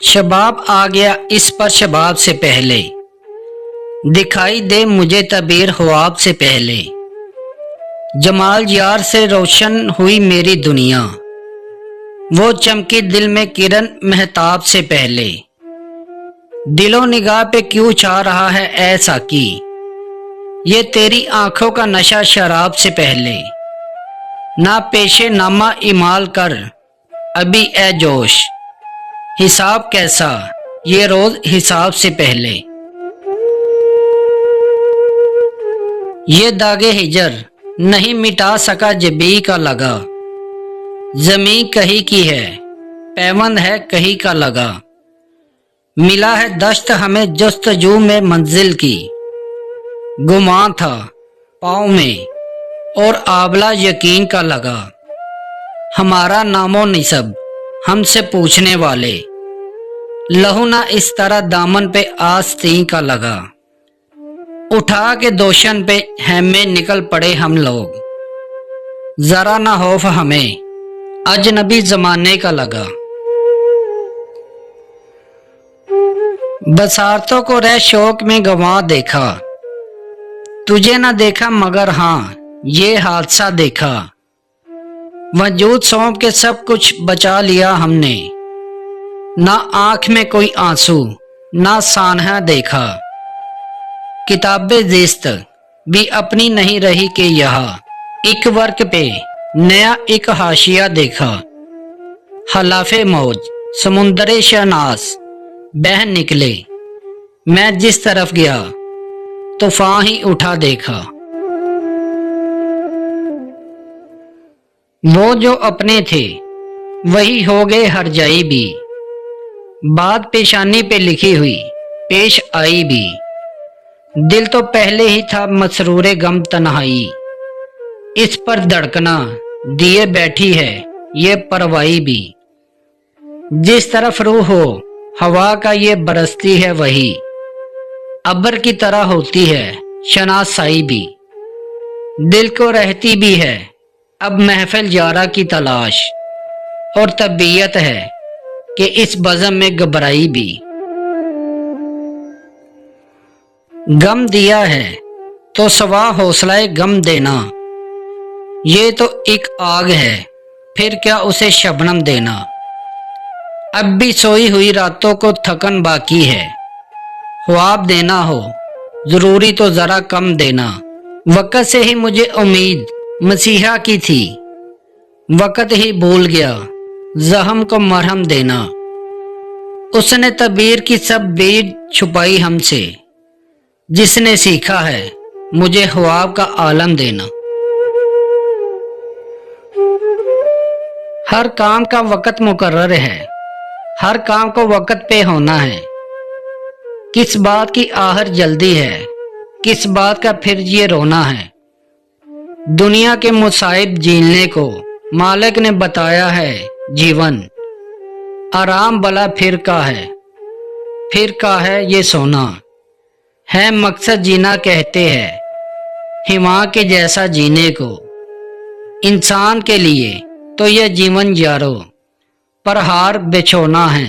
शबाब आ गया इस पर शबाब से पहले, दिखाई दे मुझे तबीर ख्वाब से पहले। जमाल यार से रोशन हुई मेरी दुनिया, वो चमकी दिल में किरण महताब से पहले। दिलो निगाह पे क्यों छा रहा है ऐसा की, ये तेरी आंखों का नशा शराब से पहले। ना पेशे नामा इमाल कर अभी ए जोश, हिसाब कैसा ये रोज हिसाब से पहले। ये दागे हिजर नहीं मिटा सका जबी का लगा, जमी कहीं की है पैवंद है कहीं का लगा। मिला है दश्त हमें जस्तजू में मंजिल की, गुमान था पाँव में और आबला यकीन का लगा। हमारा नामो निसब हमसे पूछने वाले, लहू ना इस तरह दामन पे आस्तीं का लगा। उठा के दोशन पे हैमे निकल पड़े हम लोग, जरा ना खौफ हमें अजनबी जमाने का लगा। बसारतों को रह शौक में गंवा देखा, तुझे ना देखा मगर हाँ ये हादसा देखा। वजूद सौंप के सब कुछ बचा लिया हमने, ना आंख में कोई आंसू ना सानहा देखा। किताबे जिस्त भी अपनी नहीं रही कि यहाँ, एक वर्क पे नया एक हाशिया देखा। हलाफे मौज समुंदरे शहनास बह निकले, मैं जिस तरफ गया तूफान ही उठा देखा। वो जो अपने थे वही हो गए हर जाई भी, बात पेशानी पे लिखी हुई पेश आई भी। दिल तो पहले ही था मसरूरे गम तन्हाई, इस पर धड़कना दिए बैठी है ये परवाई भी। जिस तरफ रूह हो हवा का ये बरसती है वही, अबर की तरह होती है शनासाई भी। दिल को रहती भी है अब महफिल यारा की तलाश, और तबीयत है कि इस बज़म में घबराई भी। गम दिया है तो सवा हौसलाए गम देना, ये तो एक आग है फिर क्या उसे शबनम देना। अब भी सोई हुई रातों को थकन बाकी है, ख्वाब देना हो जरूरी तो जरा कम देना। वक़्त से ही मुझे उम्मीद मसीहा की थी, वक़्त ही भूल गया जख्म को मरहम देना। उसने तबीर की सब बीज छुपाई हमसे, जिसने सीखा है मुझे ख्वाब का आलम देना। हर काम का वक़्त मुकर्रर है, हर काम को वक़्त पे होना है। किस बात की आहर जल्दी है, किस बात का फिर ये रोना है। दुनिया के मुसाइब झेलने को मालिक ने बताया है जीवन, आराम भला फिर का है ये सोना। है मकसद जीना कहते हैं हिमा के जैसा जीने को, इंसान के लिए तो यह जीवन यारो पर हार बिछोना है।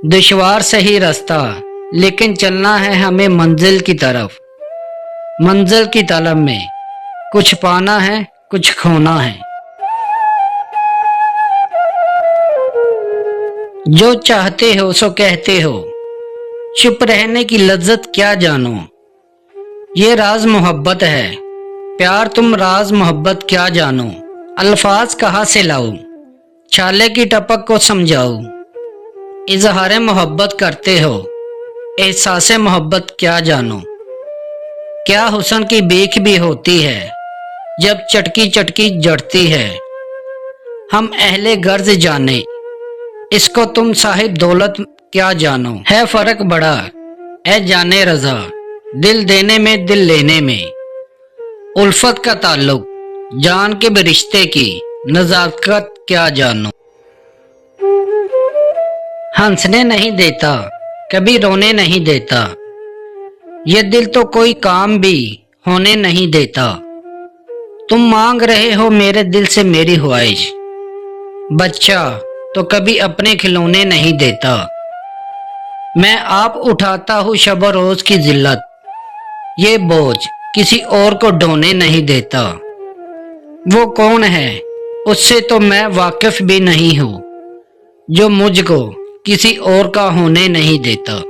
दुश्वार सही रास्ता लेकिन चलना है हमें मंजिल की तरफ, मंजिल की तलब में कुछ पाना है कुछ खोना है। जो चाहते हो सो कहते हो, चुप रहने की लज्जत क्या जानो। ये राज मोहब्बत है प्यार तुम राज मोहब्बत क्या जानो। अल्फाज कहाँ से लाऊं छाले की टपक को समझाऊं। इजहार मोहब्बत करते हो एहसास मोहब्बत क्या जानो। क्या हुस्न की बीख भी होती है जब चटकी चटकी जड़ती है। हम अहले गर्ज जाने इसको तुम साहिब दौलत क्या जानो। है फर्क बड़ा है जाने रजा, दिल देने में दिल लेने में। उल्फत का ताल्लुक जान के भी रिश्ते की नजाकत क्या जानो। हंसने नहीं देता कभी रोने नहीं देता, ये दिल तो कोई काम भी होने नहीं देता। तुम मांग रहे हो मेरे दिल से मेरी ख्वाहिश, बच्चा तो कभी अपने खिलौने नहीं देता। मैं आप उठाता हूँ शब रोज की जिल्लत, ये बोझ किसी और को ढोने नहीं देता। वो कौन है उससे तो मैं वाकिफ भी नहीं हूँ, जो मुझको किसी और का होने नहीं देता।